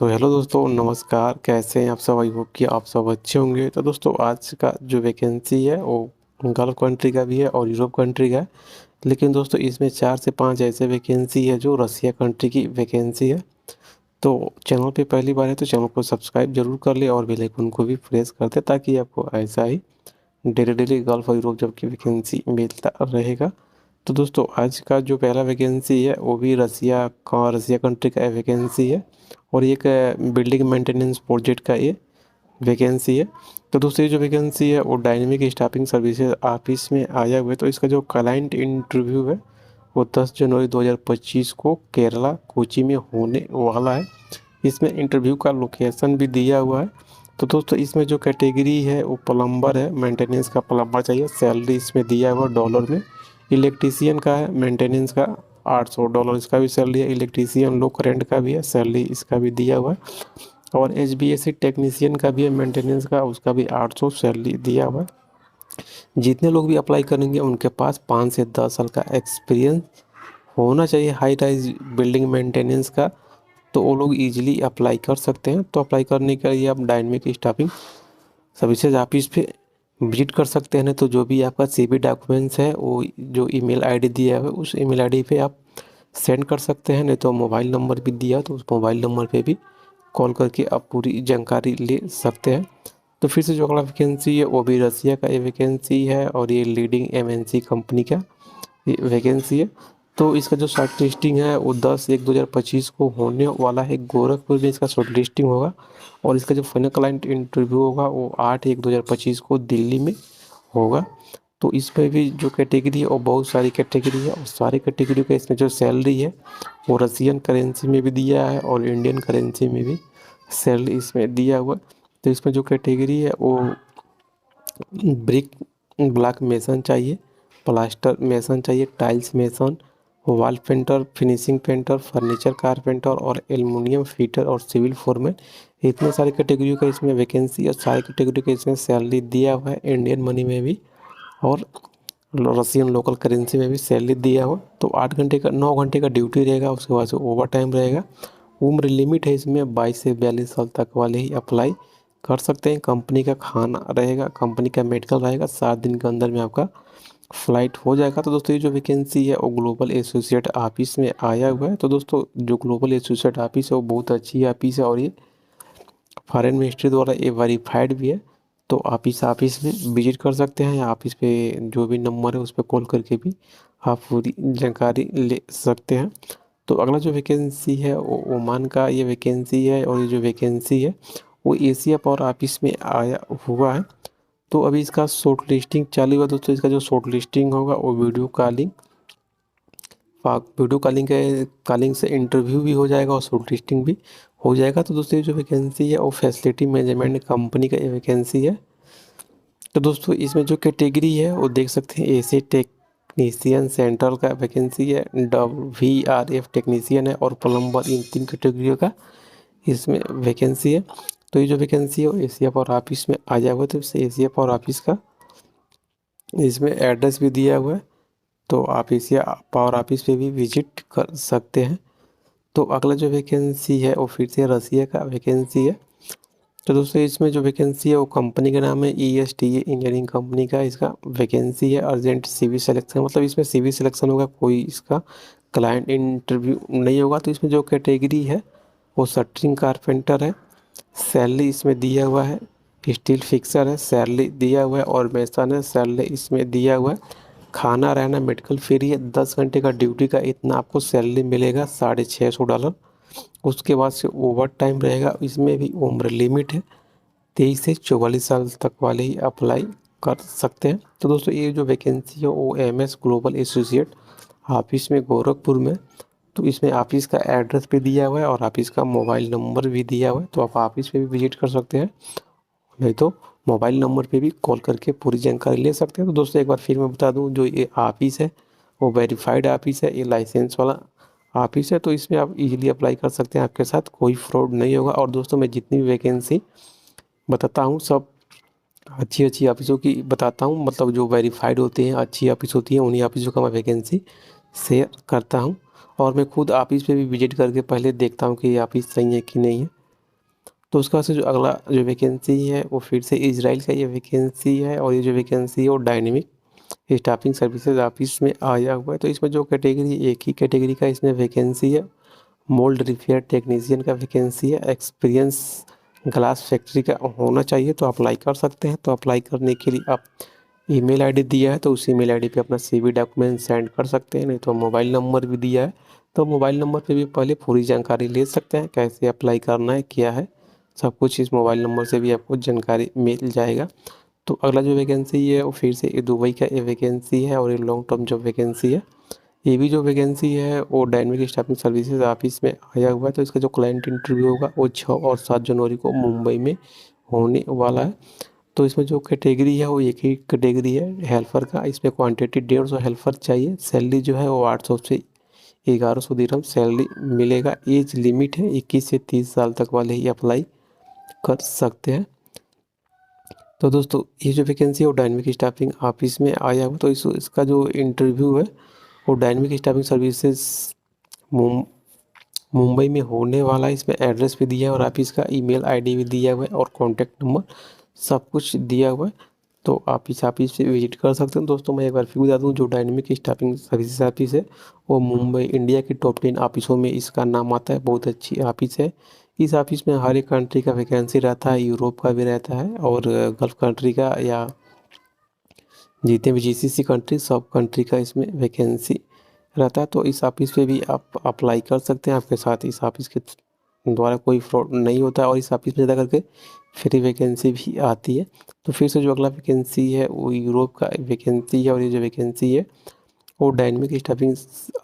तो हेलो दोस्तों, नमस्कार। कैसे हैं आप सब? आई होप कि आप सब अच्छे होंगे। तो दोस्तों, आज का जो वैकेंसी है वो गल्फ कंट्री का भी है और यूरोप कंट्री का है। लेकिन दोस्तों, इसमें 4 से 5 ऐसे वैकेंसी है जो रसिया कंट्री की वैकेंसी है। तो चैनल पे पहली बार है तो चैनल को सब्सक्राइब जरूर कर ले और बेल आइकन को भी प्रेस कर दे, ताकि आपको ऐसा ही डेली डेली गल्फ और यूरोप जब की वैकेंसी मिलता रहेगा। तो दोस्तों, आज का जो पहला वैकेंसी है वो भी रसिया कंट्री का वैकेंसी है। और एक बिल्डिंग मेंटेनेंस प्रोजेक्ट का ये वैकेंसी है। तो दूसरी जो वैकेंसी है वो डायनेमिक स्टाफिंग सर्विसेज ऑफिस में आया हुआ है। तो इसका जो क्लाइंट इंटरव्यू है वो 10 जनवरी 2025 को केरला कोची में होने वाला है। इसमें इंटरव्यू का लोकेशन भी दिया हुआ है। तो दोस्तों, इसमें जो कैटेगरी है वो प्लम्बर है, मेंटेनेंस का प्लम्बर चाहिए। सैलरी इसमें दिया हुआ डॉलर में। इलेक्ट्रीशियन का है, मेंटेनेंस का $800 इसका भी सैलरी है। इलेक्ट्रीशियन लो करेंट का भी है, सैलरी इसका भी दिया हुआ है। और HVAC टेक्नीशियन का भी है, मेंटेनेंस का, उसका भी 800 सैलरी दिया हुआ है। जितने लोग भी अप्लाई करेंगे उनके पास 5 से 10 साल का एक्सपीरियंस होना चाहिए हाई राइज बिल्डिंग मेंटेनेंस का। तो वो लोग इजीली अप्लाई कर सकते हैं। तो अप्लाई करने के लिए आप डायनेमिक स्टाफिंग सर्विसेज ऑफिस पे विजिट कर सकते हैं। तो जो भी आपका CV डॉक्यूमेंट्स है वो जो ईमेल आईडी दिया है उस ईमेल आईडी पे आप सेंड कर सकते हैं। नहीं तो मोबाइल नंबर भी दिया तो उस मोबाइल नंबर पे भी कॉल करके आप पूरी जानकारी ले सकते हैं। तो फिर से जो अगला वैकेंसी है वो भी रसिया का ये वैकेंसी है और ये लीडिंग MNC कंपनी का ये वैकेंसी है। तो इसका जो शॉर्ट लिस्टिंग है वो 10/1/2025 को होने वाला है। गोरखपुर में इसका शॉर्ट लिस्टिंग होगा। और इसका जो फाइनल क्लाइंट इंटरव्यू होगा वो 8/1/2025 को दिल्ली में होगा। तो इसमें भी जो कैटेगरी है वो बहुत सारी कैटेगरी है और सारी कैटेगरी का इसमें जो सैलरी है वो रसियन करेंसी में भी दिया है और इंडियन करेंसी में भी सैलरी इसमें दिया हुआ है। तो इसमें जो कैटेगरी है वो ब्रिक ब्लॉक मेसन चाहिए, प्लास्टर मेसन चाहिए, tiles mason, wall painter, finishing painter, furniture carpenter और एल्युमिनियम फिटर और सिविल फोरमैन। इतने सारे कैटेगरी का इसमें वैकेंसी और सारी कैटेगरी का इसमें सैलरी दिया हुआ है इंडियन मनी में भी और रसियन लोकल करेंसी में भी सैलरी दिया हुआ। तो 8 घंटे का 9 घंटे का ड्यूटी रहेगा, उसके बाद से ओवर टाइम रहेगा। उम्र लिमिट है इसमें 22 से 42 साल तक वाले ही अप्लाई कर सकते हैं। कंपनी का खाना रहेगा, कंपनी का मेडिकल रहेगा। 7 दिन के अंदर में आपका फ्लाइट हो जाएगा। तो दोस्तों, ये जो वैकेंसी है वो ग्लोबल एसोसिएट ऑफिस में आया हुआ है। तो दोस्तों, जो ग्लोबल एसोसिएट ऑफिस है वो बहुत अच्छी ऑफिस है और ये फॉरेन मिनिस्ट्री द्वारा ये वेरीफाइड भी है। तो आप इस ऑफिस में विजिट कर सकते हैं या ऑफिस पे जो भी नंबर है उस पर कॉल करके भी आप पूरी जानकारी ले सकते हैं। तो अगला जो वैकेंसी है वो ओमान का ये वैकेंसी है और ये जो वैकेंसी है वो एशिया पावर ऑफिस में आया हुआ है। तो अभी इसका शॉर्ट लिस्टिंग चालू हुआ दोस्तों। इसका जो शॉर्ट लिस्टिंग होगा वो वीडियो कॉलिंग से इंटरव्यू भी हो जाएगा और शॉर्ट लिस्टिंग भी हो जाएगा। तो दोस्तों, ये जो वैकेंसी है वो फैसिलिटी मैनेजमेंट कंपनी का ये वैकेंसी है। तो दोस्तों, इसमें जो कैटेगरी है वो देख सकते हैं। AC टेक्नीशियन सेंट्रल का वैकेंसी है, VRF टेक्नीशियन है और प्लम्बर, इन 3 कैटेगरियों का इसमें वैकेंसी है। तो ये जो वैकेंसी है वो एशिया पावर ऑफिस में आ जाएगा। तो इससे एशिया पावर ऑफिस का इसमें एड्रेस भी दिया हुआ है। तो आप एशिया पावर ऑफिस पे भी विजिट कर सकते हैं। तो अगला जो वैकेंसी है वो फिर से रसिया का वैकेंसी है। तो दोस्तों, इसमें जो वैकेंसी है वो कंपनी का नाम है ESTA इंजीनियरिंग कंपनी का इसका वैकेंसी है। अर्जेंट CV सिलेक्शन, मतलब इसमें CV सिलेक्शन होगा, कोई इसका क्लाइंट इंटरव्यू नहीं होगा। तो इसमें जो कैटेगरी है वो शटरिंग कारपेंटर है, सैलरी इसमें दिया हुआ है। स्टील फिक्सर है, सैलरी दिया हुआ है। और मेसन है, सैलरी इसमें दिया हुआ है। खाना रहना मेडिकल फ्री है। 10 घंटे का ड्यूटी का इतना आपको सैलरी मिलेगा, $650। उसके बाद से ओवर टाइम रहेगा। इसमें भी उम्र लिमिट है, 23 से 44 साल तक वाले ही अप्लाई कर सकते हैं। तो दोस्तों, ये जो वैकेंसी है वो MS ग्लोबल एसोसिएट ऑफिस में गोरखपुर में। तो इसमें ऑफिस का एड्रेस भी दिया हुआ है और ऑफिस का मोबाइल नंबर भी दिया हुआ है। तो आप ऑफिस पे भी विजिट कर सकते हैं, नहीं तो मोबाइल नंबर पे भी कॉल करके पूरी जानकारी ले सकते हैं। तो दोस्तों, एक बार फिर मैं बता दूं, जो ये ऑफिस है वो वेरीफाइड ऑफिस है, ये लाइसेंस वाला ऑफिस है। तो इसमें आप इजीली अप्लाई कर सकते हैं, आपके साथ कोई फ्रॉड नहीं होगा। और दोस्तों, मैं जितनी भी वैकेंसी बताता हूँ सब अच्छी अच्छी ऑफिसों की बताता हूँ, मतलब जो वेरीफाइड होते हैं, अच्छी ऑफिस होती हैं, उन्हीं ऑफिसों का मैं वैकेंसी शेयर करता हूँ। और मैं खुद ऑफिस पे भी विजिट करके पहले देखता हूँ कि ये ऑफिस सही है कि नहीं है। तो उसका से जो अगला जो वैकेंसी है वो फिर से इजराइल का ये वैकेंसी है, और ये जो वैकेंसी है वो डायनेमिक स्टाफिंग सर्विसेज ऑफिस में आया हुआ है। तो इसमें जो कैटेगरी, एक ही कैटेगरी का इसमें वैकेंसी है, मोल्ड रिपेयर टेक्नीशियन का वैकेंसी है, एक्सपीरियंस ग्लास फैक्ट्री का होना चाहिए, तो अप्लाई कर सकते हैं। तो अप्लाई करने के लिए आप ईमेल आईडी दिया है तो उस ईमेल आईडी पे अपना सीवी डॉक्यूमेंट सेंड कर सकते हैं, नहीं तो मोबाइल नंबर भी दिया है तो मोबाइल नंबर पे भी पहले पूरी जानकारी ले सकते हैं, कैसे अप्लाई करना है क्या है, सब कुछ इस मोबाइल नंबर से भी आपको जानकारी मिल जाएगा। तो अगला जो वैकेंसी है वो फिर से दुबई का ये वैकेंसी है, और ये लॉन्ग टर्म जो वैकेंसी है, ये भी जो वैकेंसी है वो डायनेमिक स्टाफिंग सर्विसेज ऑफिस में आया हुआ है। तो इसका जो क्लाइंट इंटरव्यू होगा वो 6 और 7 जनवरी को मुंबई में होने वाला है। तो इसमें जो कैटेगरी है वो एक ही कैटेगरी है हेल्पर का, इसमें क्वांटिटी 150 हेल्पर चाहिए, सैलरी जो है वो 800 से 1100 दिरहम सैलरी मिलेगा। एज लिमिट है 21 से 30 साल तक वाले ही अप्लाई कर सकते हैं। तो दोस्तों ये जो वैकेंसी है वो डायनेमिक स्टाफिंग ऑफिस में आया हुआ, तो इसका जो इंटरव्यू है वो डायनेमिक स्टाफिंग सर्विसेज मुंबई में होने वाला है। इसमें एड्रेस भी दिया है और ऑफिस का ईमेल आईडी भी दिया हुआ है और कॉन्टैक्ट नंबर सब कुछ दिया हुआ है, तो आप इस ऑफिस से विजिट कर सकते हैं। दोस्तों मैं एक बार फिर बता दूं, जो डायनेमिक स्टाफिंग सर्विसेज ऑफिस है वो मुंबई इंडिया की टॉप 10 ऑफिसों में इसका नाम आता है, बहुत अच्छी ऑफिस है। इस ऑफिस में हर एक कंट्री का वैकेंसी रहता है, यूरोप का भी रहता है और गल्फ कंट्री का, या जितने भी जीसीसी कंट्री सब कंट्री का इसमें वैकेंसी रहता है। तो इस ऑफिस पे भी आप अप्लाई कर सकते हैं, आपके साथ इस ऑफिस के द्वारा कोई फ्रॉड नहीं होता है, और इस ऑफिस में ज़्यादा करके फ्री वैकेंसी भी आती है। तो फिर से जो अगला वैकेंसी है वो यूरोप का वैकेंसी है, और ये जो वैकेंसी है वो डायनेमिक स्टाफिंग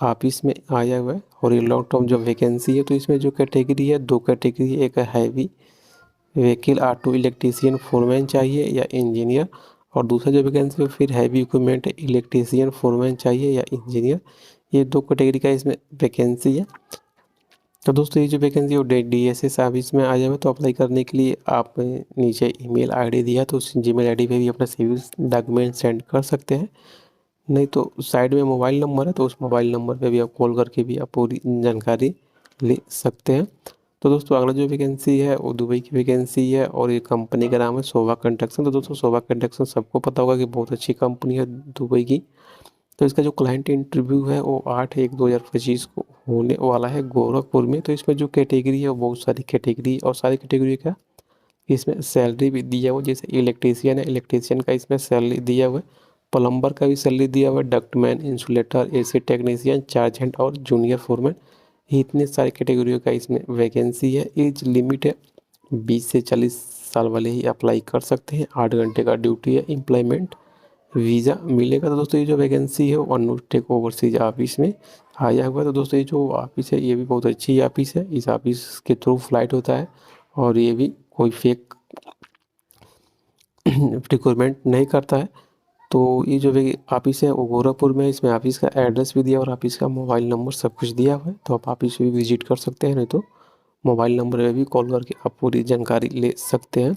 ऑफिस में आया हुआ है, और ये लॉन्ग टर्म जो वैकेंसी है। तो इसमें जो कैटेगरी है, दो कैटेगरी, एक है heavy vehicle auto electrician foreman चाहिए या इंजीनियर, और दूसरा जो वैकेंसी है फिर हैवी इक्विपमेंट इलेक्ट्रीशियन फोरमैन चाहिए या इंजीनियर। ये दो कैटेगरी का इसमें वैकेंसी है। तो दोस्तों ये जो वैकेंसी है वो DSS ऑफिस में आ जाएगा। तो अप्लाई करने के लिए आप नीचे ईमेल आईडी दिया तो उस जीमेल आईडी पे भी अपना सीवी डॉक्यूमेंट सेंड कर सकते हैं, नहीं तो साइड में मोबाइल नंबर है तो उस मोबाइल नंबर पे भी आप कॉल करके भी आप पूरी जानकारी ले सकते हैं। तो दोस्तों अगला जो वैकेंसी है वो दुबई की वैकेंसी है, और ये कंपनी का नाम है शोभा कंस्ट्रक्शन। तो दोस्तों शोभा कंस्ट्रक्शन सबको पता होगा कि बहुत अच्छी कंपनी है दुबई की। तो इसका जो क्लाइंट इंटरव्यू है वो 8/1/2025 को होने वाला है गोरखपुर में। तो इसमें जो कैटेगरी है वो बहुत सारी कैटेगरी, और सारी कैटेगरी का इसमें सैलरी भी दिया हुआ, जैसे इलेक्ट्रीशियन है, इलेक्ट्रीशियन का इसमें सैलरी दिया हुआ है, प्लम्बर का भी सैलरी दिया हुआ है, ductman, insulator, AC technician, charge hand और जूनियर फोरमैन, ये इतने सारे कैटेगरियों का इसमें वैकेंसी है। एज लिमिट है 20 से 40 साल वाले ही अप्लाई कर सकते हैं, 8 घंटे का ड्यूटी है, एम्प्लॉयमेंट वीज़ा मिलेगा। तो दोस्तों ये जो वैकेंसी है वो अनुष्ठेक ओवरसीज ऑफिस में आया हुआ है। तो दोस्तों ये जो ऑफिस है ये भी बहुत अच्छी ऑफिस है, इस ऑफिस के थ्रू फ्लाइट होता है, और ये भी कोई फेक रिक्रूटमेंट नहीं करता है। तो ये जो ऑफिस है वो गोरखपुर में है, इसमें ऑफिस का एड्रेस भी दिया और ऑफिस का मोबाइल नंबर सब कुछ दिया हुआ है, तो आप ऑफिस भी विजिट कर सकते हैं, नहीं तो मोबाइल नंबर पे भी कॉल करके आप पूरी जानकारी ले सकते हैं।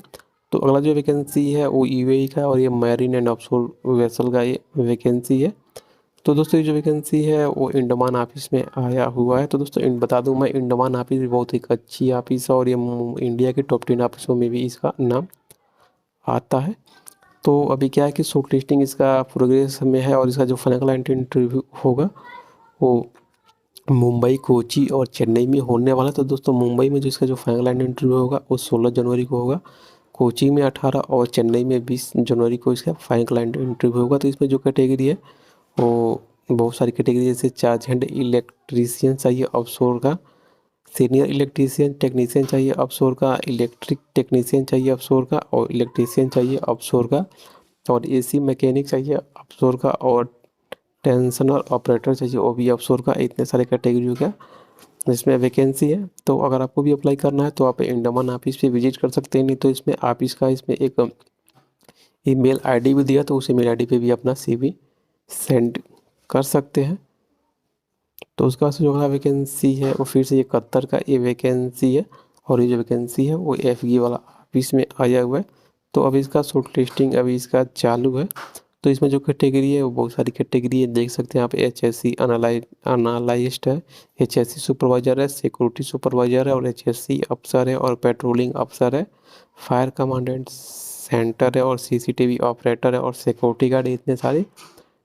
तो अगला जो वैकेंसी है वो यूएई का, और ये मैरीन एंड ऑफशोर वेसल का ये वैकेंसी है। तो दोस्तों ये जो वैकेंसी है वो इंडमान ऑफिस में आया हुआ है। तो दोस्तों बता दूं मैं, इंडमान ऑफिस भी बहुत एक अच्छी ऑफिस है, और ये इंडिया के टॉप 10 ऑफिसों में भी इसका नाम आता है। तो अभी क्या है कि शॉर्ट लिस्टिंग इसका प्रोग्रेस में है, और इसका जो फाइनल इंटरव्यू होगा वो मुंबई, कोची और चेन्नई में होने वाला है। तो दोस्तों मुंबई में जो इसका जो फाइनल इंटरव्यू होगा वो 16 जनवरी को होगा, कोची में 18 और चेन्नई में 20 जनवरी को इसका फाइनल इंटरव्यू होगा। तो इसमें जो कैटेगरी है वो बहुत सारी कैटेगरी, जैसे चार्ज हैंड इलेक्ट्रीशियन चाहिए ऑफशोर का, सीनियर इलेक्ट्रीशियन टेक्नीशियन चाहिए ऑफशोर का, इलेक्ट्रिक टेक्नीशियन चाहिए ऑफशोर का, और इलेक्ट्रीशियन चाहिए ऑफशोर का, और एसी मैकेनिक चाहिए ऑफशोर का, और टेंशनर ऑपरेटर चाहिए वो भी ऑफशोर का। इतने सारे कैटेगरी का इसमें वैकेंसी है। तो अगर आपको भी अप्लाई करना है तो आप इंडमान ऑफिस पे विजिट कर सकते हैं, नहीं तो इसमें ऑफिस का इसमें एक ईमेल आईडी भी दिया, तो उस ईमेल आईडी पे भी अपना सीवी सेंड कर सकते हैं। तो उसके बाद से जो अगला वैकेंसी है वो फिर से ये कतर का ये वैकेंसी है, और ये जो वैकेंसी है वो FG वाला ऑफिस में आया हुआ है। तो अभी इसका शॉर्ट लिस्टिंग अभी इसका चालू है, तो इसमें जो कैटेगरी है वो बहुत सारी कैटेगरी है, देख सकते हैं आप। HSC एनालिस्ट है, HSC सुपरवाइजर है, सिक्योरिटी सुपरवाइजर है, और HSC अफसर है, और पेट्रोलिंग अफसर है, फायर कमांडेंट सेंटर है, और CCTV ऑपरेटर है, और सिक्योरिटी गार्ड। इतने सारे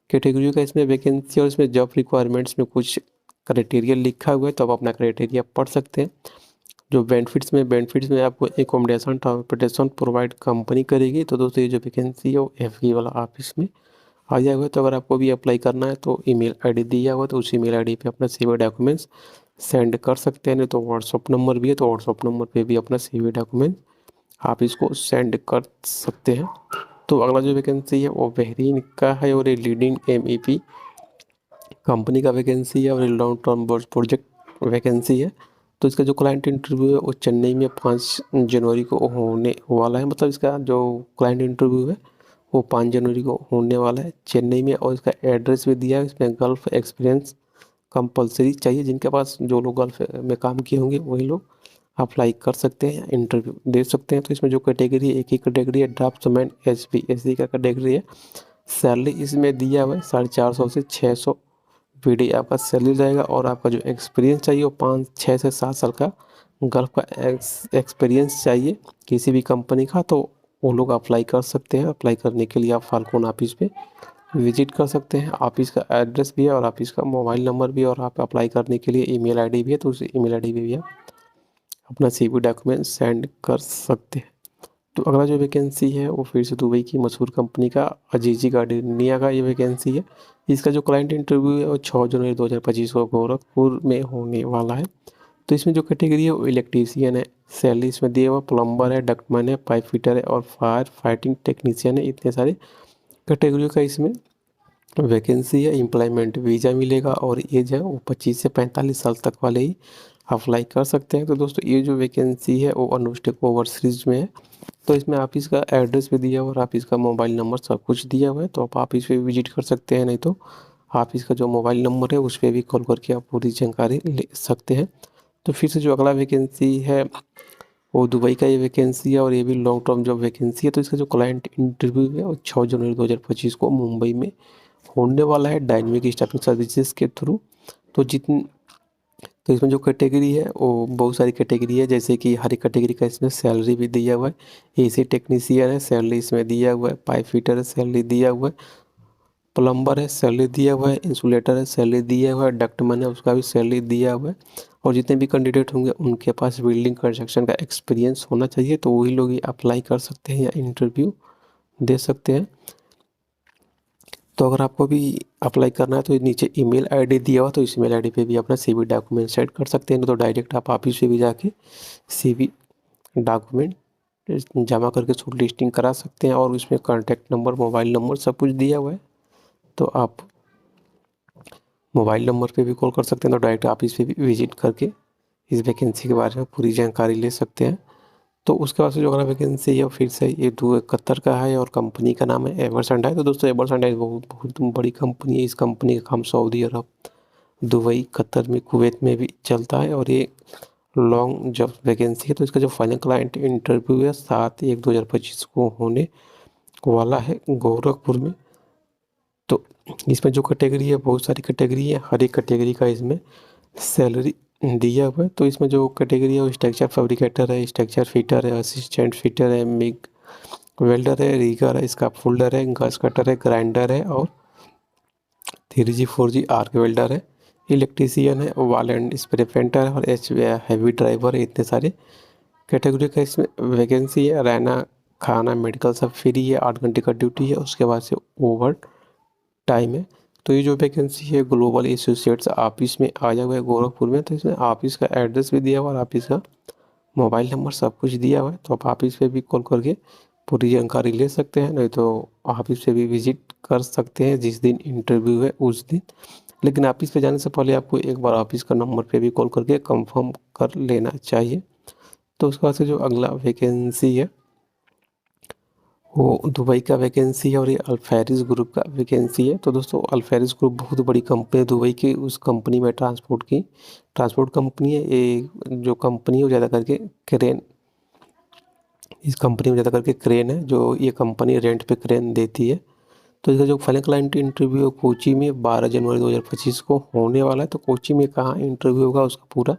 कैटेगरी का इसमें वैकेंसी, और इसमें जॉब रिक्वायरमेंट्स में कुछ क्राइटेरिया लिखा हुआ है, तो आप अपना क्राइटेरिया पढ़ सकते हैं। जो बेनिफिट्स में आपको एकोमोडेशन ट्रांसपोर्टेशन प्रोवाइड कंपनी करेगी। तो दोस्तों ये जो वैकेंसी है वो FE वाला ऑफिस में आ जाएगा। तो अगर आपको भी अप्लाई करना है तो ईमेल आईडी दिया हुआ, तो उस ईमेल आईडी पे अपना CV डॉक्यूमेंट्स सेंड कर सकते हैं। नहीं तो व्हाट्सअप नंबर भी है, तो व्हाट्सअप नंबर पे भी अपना CV डॉक्यूमेंट आप इसको सेंड कर सकते हैं। तो अगला जो वैकेंसी है वो बहरीन का है, और ये लीडिंग MEP कंपनी का वैकेंसी है, और ये लॉन्ग टर्म प्रोजेक्ट वैकेंसी है। तो इसका जो क्लाइंट इंटरव्यू है वो चेन्नई में 5 जनवरी को होने वाला है। मतलब इसका जो क्लाइंट इंटरव्यू है वो 5 जनवरी को होने वाला है चेन्नई में। और इसका एड्रेस भी दिया है, इसमें गल्फ एक्सपीरियंस कंपलसरी चाहिए। जिनके पास जो लोग गल्फ में काम किए होंगे वही लोग अप्लाई कर सकते हैं, इंटरव्यू दे सकते हैं। तो इसमें जो कैटेगरी है, एक ही कैटेगरी है, ड्राफ्ट्समैन HPSC का कैटेगरी है। सैलरी इसमें दिया हुआ है 450 से 600 VD आपका सैलरी रहेगा। और आपका जो एक्सपीरियंस चाहिए वो 5 6 से 7 साल का गल्फ का एक्सपीरियंस चाहिए किसी भी कंपनी का। तो वो लोग अप्लाई कर सकते हैं। अप्लाई करने के लिए आप फाल्कोन ऑफिस पे विजिट कर सकते हैं। ऑफिस का एड्रेस भी है, और ऑफिस का मोबाइल नंबर भी है, और आप अप्लाई करने के लिए ईमेल आईडी भी है। तो उस ईमेल आईडी पे भी आप अपना CV डॉक्यूमेंट सेंड कर सकते हैं। तो अगला जो वैकेंसी है वो फिर से दुबई की मशहूर कंपनी का अजीजी गार्डनिया का ये वैकेंसी है। इसका जो क्लाइंट इंटरव्यू है वो 6 जनवरी 2025 को गोरखपुर में होने वाला है। तो इसमें जो कैटेगरी है वो इलेक्ट्रीशियन है, सैलरी इसमें दिया हुआ, प्लम्बर है, डक्टमैन है, पाइप फिटर है, और फायर फाइटिंग टेक्नीशियन है। इतने सारे कैटेगरी का इसमें वैकेंसी है। एम्प्लॉयमेंट वीज़ा मिलेगा, और एज है वो 25 से 45 साल तक वाले ही अप्लाई कर सकते हैं। तो दोस्तों ये जो वैकेंसी है वो अनुष्ठित ओवरसीज में है। तो इसमें आप इसका एड्रेस भी दिया हुआ, और आप इसका मोबाइल नंबर सब कुछ दिया हुआ है। तो आप इस पे विजिट कर सकते हैं, नहीं तो आप इसका जो मोबाइल नंबर है उस पर भी कॉल करके आप पूरी जानकारी ले सकते हैं। तो फिर से जो अगला वैकेंसी है वो दुबई का ये वैकेंसी है, और ये भी लॉन्ग टर्म जॉब वैकेंसी है। तो इसका जो क्लाइंट इंटरव्यू है वो 6 जनवरी 2025 को मुंबई में होने वाला है, डायनेमिक स्टाफिंग सर्विसेज के थ्रू। तो जितनी तो इसमें जो कैटेगरी है वो बहुत सारी कैटेगरी है, जैसे कि हर एक कैटेगरी का इसमें सैलरी भी दिया हुआ है। AC टेक्नीशियन है, सैलरी इसमें दिया हुआ है। पाइप फिटर है, सैलरी दिया हुआ है। प्लम्बर है, सैलरी दिया हुआ है। इंसुलेटर है, सैलरी दिया हुआ है। डक्टमैन है, उसका भी सैलरी दिया हुआ है। और जितने भी कैंडिडेट होंगे उनके पास बिल्डिंग कंस्ट्रक्शन का एक्सपीरियंस होना चाहिए, तो वही लोग ही अप्लाई कर सकते हैं या इंटरव्यू दे सकते हैं। तो अगर आपको भी अप्लाई करना है तो नीचे ईमेल आईडी दिया हुआ, तो इस ईमेल आईडी पे भी अपना CV डॉक्यूमेंट सेंड कर सकते हैं। तो डायरेक्ट आप ऑफिस पे भी जाके CV डॉक्यूमेंट जमा करके शॉर्ट लिस्टिंग करा सकते हैं। और उसमें कॉन्टैक्ट नंबर, मोबाइल नंबर सब कुछ दिया हुआ है, तो आप मोबाइल नंबर पे भी कॉल कर सकते हैं। तो डायरेक्ट ऑफिस पे भी विजिट करके इस वैकेंसी के बारे में पूरी जानकारी ले सकते हैं। तो उसके बाद से जो अगला वैकेंसी है फिर से ये कतर का है, और कंपनी का नाम है एवर्सेंट है। तो दोस्तों एवर्सेंट है बहुत बहुत बड़ी कंपनी है। इस कंपनी का काम सऊदी अरब, दुबई, कतर में, कुवैत में भी चलता है, और ये लॉन्ग जॉब वैकेंसी है। तो इसका जो फाइनल क्लाइंट इंटरव्यू है 7/1/2025 को होने वाला है गोरखपुर में। तो इसमें जो कैटेगरी है बहुत सारी कैटेगरी है, हर एक कैटेगरी का इसमें सैलरी दिया हुआ है। तो इसमें जो कैटेगरी है वो स्ट्रक्चर फैब्रिकेटर है, स्ट्रक्चर फिटर है, असिस्टेंट फिटर है, मिग वेल्डर है, रीगर है, इसका फोल्डर है, घास कटर है, ग्राइंडर है, और 3G 4G आर्क वेल्डर है, इलेक्ट्रीशियन है, वॉल एंड स्प्रे पेंटर है, और हैवी ड्राइवर है। इतने सारे कैटेगरी का इसमें वैकेंसी है। रहना खाना मेडिकल सब फ्री है, 8 घंटे का ड्यूटी है, उसके बाद से ओवर टाइम है। तो ये जो वैकेंसी है ग्लोबल एसोसिएट्स ऑफिस में आया हुआ है गोरखपुर में। तो इसमें ऑफिस का एड्रेस भी दिया हुआ है, और ऑफिस का मोबाइल नंबर सब कुछ दिया हुआ है। तो आप ऑफिस पे भी कॉल करके पूरी जानकारी ले सकते हैं, नहीं तो ऑफिस पे भी विजिट कर सकते हैं जिस दिन इंटरव्यू है उस दिन। लेकिन ऑफिस पे जाने से पहले आपको एक बार ऑफिस का नंबर पे भी कॉल करके कंफर्म कर लेना चाहिए। तो उसके बाद से जो अगला वैकेंसी है वो दुबई का वैकेंसी है, और ये अल्फेरिस ग्रुप का वैकेंसी है। तो दोस्तों अल्फेरिस ग्रुप बहुत बड़ी कंपनी है दुबई की। उस कंपनी में ट्रांसपोर्ट कंपनी है। ये जो कंपनी है वो ज़्यादा करके क्रेन, इस कंपनी में ज़्यादा करके क्रेन है, जो ये कंपनी रेंट पे क्रेन देती है। तो इसका जो फाइनल क्लाइंट इंटरव्यू कोची में 12 जनवरी 2025 को होने वाला है। तो कोची में कहाँ इंटरव्यू होगा उसका पूरा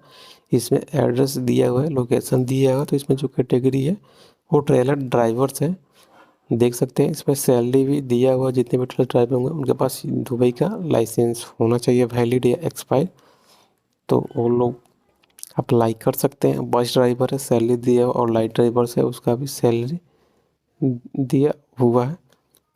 इसमें एड्रेस दिया हुआ है, लोकेशन दिया हुआ है। तो इसमें जो कैटेगरी है वो ट्रेलर ड्राइवर्स है, देख सकते हैं। इसमें सैलरी भी दिया हुआ, जितने भी ट्रेलर ड्राइवर होंगे उनके पास दुबई का लाइसेंस होना चाहिए, वैलिड या एक्सपायर, तो वो लोग अप्लाई कर सकते हैं। बस ड्राइवर है सैलरी दिया हुआ, और लाइट ड्राइवर्स है उसका भी सैलरी दिया हुआ है।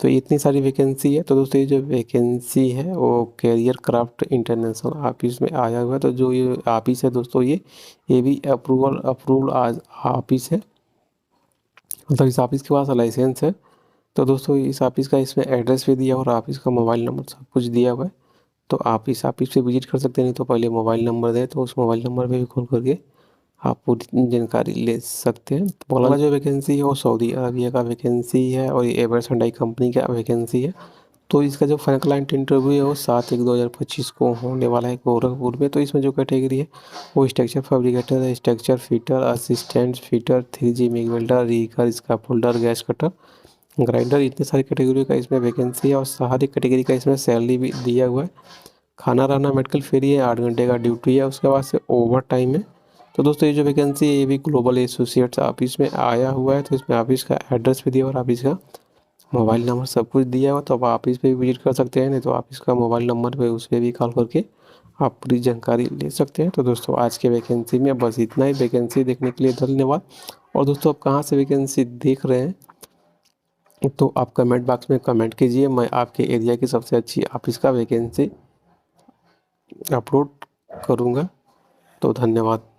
तो इतनी सारी वैकेंसी है। तो दोस्तों ये जो वैकेंसी है वो कैरियर क्राफ्ट इंटरनेशनल ऑफिस में आया हुआ है। तो जो ये ऑफिस है दोस्तों, ये भी अप्रूवल आज ऑफिस है, मतलब इस ऑफिस के पास लाइसेंस है। तो दोस्तों इस ऑफिस का इसमें एड्रेस भी दिया और ऑफिस का मोबाइल नंबर सब कुछ दिया हुआ है। तो आप इस ऑफिस पे विजिट कर सकते हैं, नहीं तो पहले मोबाइल नंबर दें, तो उस मोबाइल नंबर पे भी कॉल करके आप पूरी जानकारी ले सकते हैं। तो अगला जो वैकेंसी है वो सऊदी अरबिया का वैकेंसी है, और ये एवर्स हुंडई कंपनी का वैकेंसी है। तो इसका जो फाइनल क्लाइंट इंटरव्यू है वो 7/1/2025 को होने वाला है गोरखपुर में। तो इसमें जो कैटेगरी है वो स्ट्रक्चर फैब्रिकेटर है, structure fitter, assistant fitter, 3G MIG welder, rigger, scaffolder, gas cutter, grinder, इतने सारी कैटेगरी का इसमें वैकेंसी है। और सारी कैटेगरी का इसमें सैलरी भी दिया हुआ है। खाना रहना मेडिकल फ्री है, 8 घंटे का ड्यूटी है, उसके बाद से ओवर टाइम है। तो दोस्तों ये जो वैकेंसी है ये भी ग्लोबल एसोसिएट्स ऑफिस में आया हुआ है। तो इसमें ऑफिस का एड्रेस भी दिया और ऑफिस का मोबाइल नंबर सब कुछ दिया हुआ। तो आप ऑफिस पे भी विजिट कर सकते हैं, नहीं तो ऑफिस का मोबाइल नंबर पे उस पर भी कॉल करके आप पूरी जानकारी ले सकते हैं। तो दोस्तों आज के वैकेंसी में बस इतना ही। वैकेंसी देखने के लिए धन्यवाद। और दोस्तों आप कहाँ से वैकेंसी देख रहे हैं तो आप कमेंट बॉक्स में कमेंट कीजिए, मैं आपके एरिया की सबसे अच्छी ऑफिस का वैकेंसी अपलोड करूँगा। तो धन्यवाद।